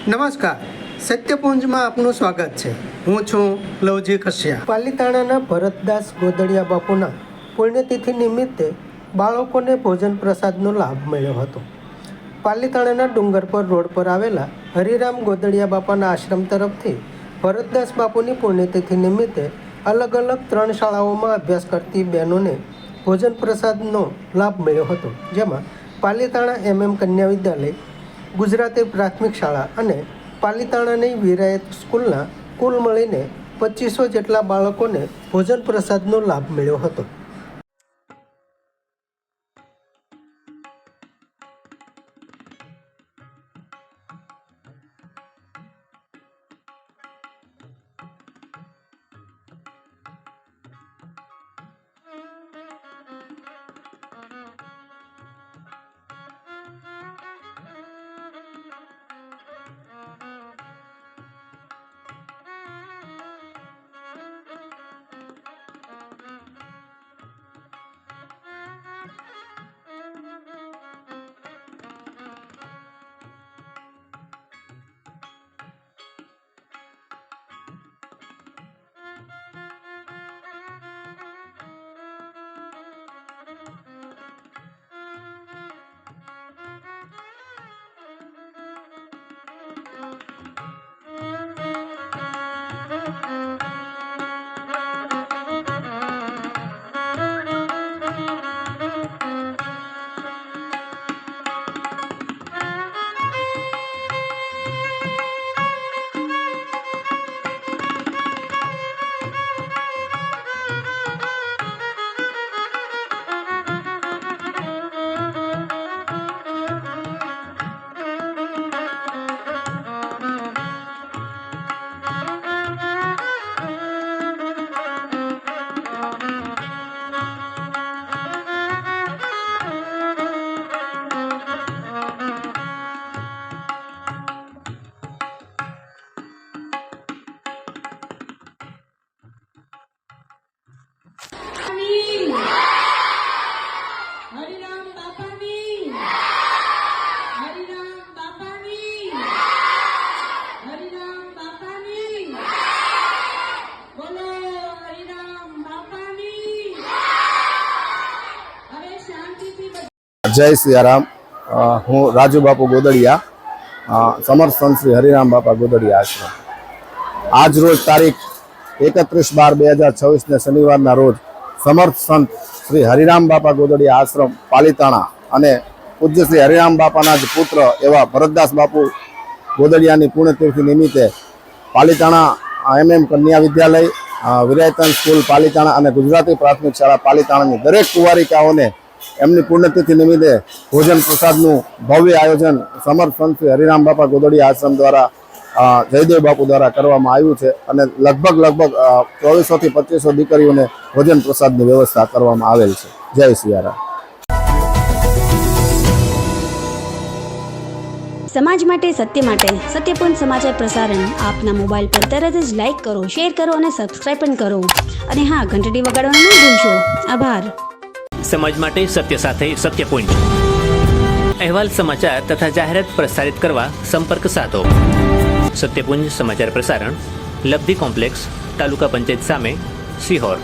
નમસ્કાર, સત્યપુંજમાં આપનું સ્વાગત છે। હું છું લવજી કશ્યા। પાલીતાણાના ભરતદાસ ગોદડિયા બાપુના પુણ્યતિથિ નિમિત્તે બાળકોને ભોજન પ્રસાદનો લાભ મળ્યો હતો। પાલીતાણાના ડુંગરપર રોડ પર આવેલા હરિરામ ગોદડિયા બાપાના આશ્રમ તરફથી ભરતદાસ બાપુની પુણ્યતિથિ નિમિત્તે અલગ અલગ 3 શાળાઓમાં અભ્યાસ કરતી બહેનોને ભોજન પ્રસાદનો લાભ મળ્યો હતો, જેમાં પાલીતાણા MM કન્યા વિદ્યાલય, ગુજરાતી પ્રાથમિક શાળા અને પાલીતાણાની વિરાયત સ્કૂલના કુલ મળીને 2500 જેટલા બાળકોને ભોજન પ્રસાદનો લાભ મળ્યો હતો। जय सियाराम। हूँ राजू बापू गोदड़िया, समर्थ संत श्री हरिराम बापा गोदड़िया आश्रम। आज रोज तारीख 31/12/2026 ने शनिवार रोज समर्थ संत श्री हरिराम बापा गोदड़िया आश्रम पालीताणा अने पूज्य श्री हरिराम बापाना ज पुत्र एवं भरतदास बापू गोदड़ियानी पुण्यतिथि निमित्ते पालीताणा MM कन्या विद्यालय, विरायतन स्कूल पालीताणा अने गुजराती प्राथमिक शाळा पालीताणानी दरेक कुंवारिकाओने एमनी पुण्यतिथि निमित्ते भोजन प्रसादनु भव्य आयोजन समर्थ संत श्री हरिराम बापा गोदड़िया आश्रम द्वारा जयदेव बापू द्वारा करवामां आव्युं छे अने लगभग 2400 થી 2500 दीकरीओने भोजन प्रसादनी व्यवस्था करवामां आवेल छे। जय सियाराम। समाज माटे सत्य माटे सत्यपूर्ण समाचार प्रसारण आपना मोबाइल पर तरत ज लाइक करो, शेर करो और सब्सक्राइब पण करो अने हाँ, घंटडी वगाड़वानुं न भूलशो। आभार। समाज माटे सत्य साथे सत्यपुंज अहवाल, समाचार तथा जाहेरात प्रसारित करवा संपर्क साधो। सत्यपुंज समाचार प्रसारण, लब्धी कॉम्प्लेक्स, तालुका पंचायत सामे, सीहोर।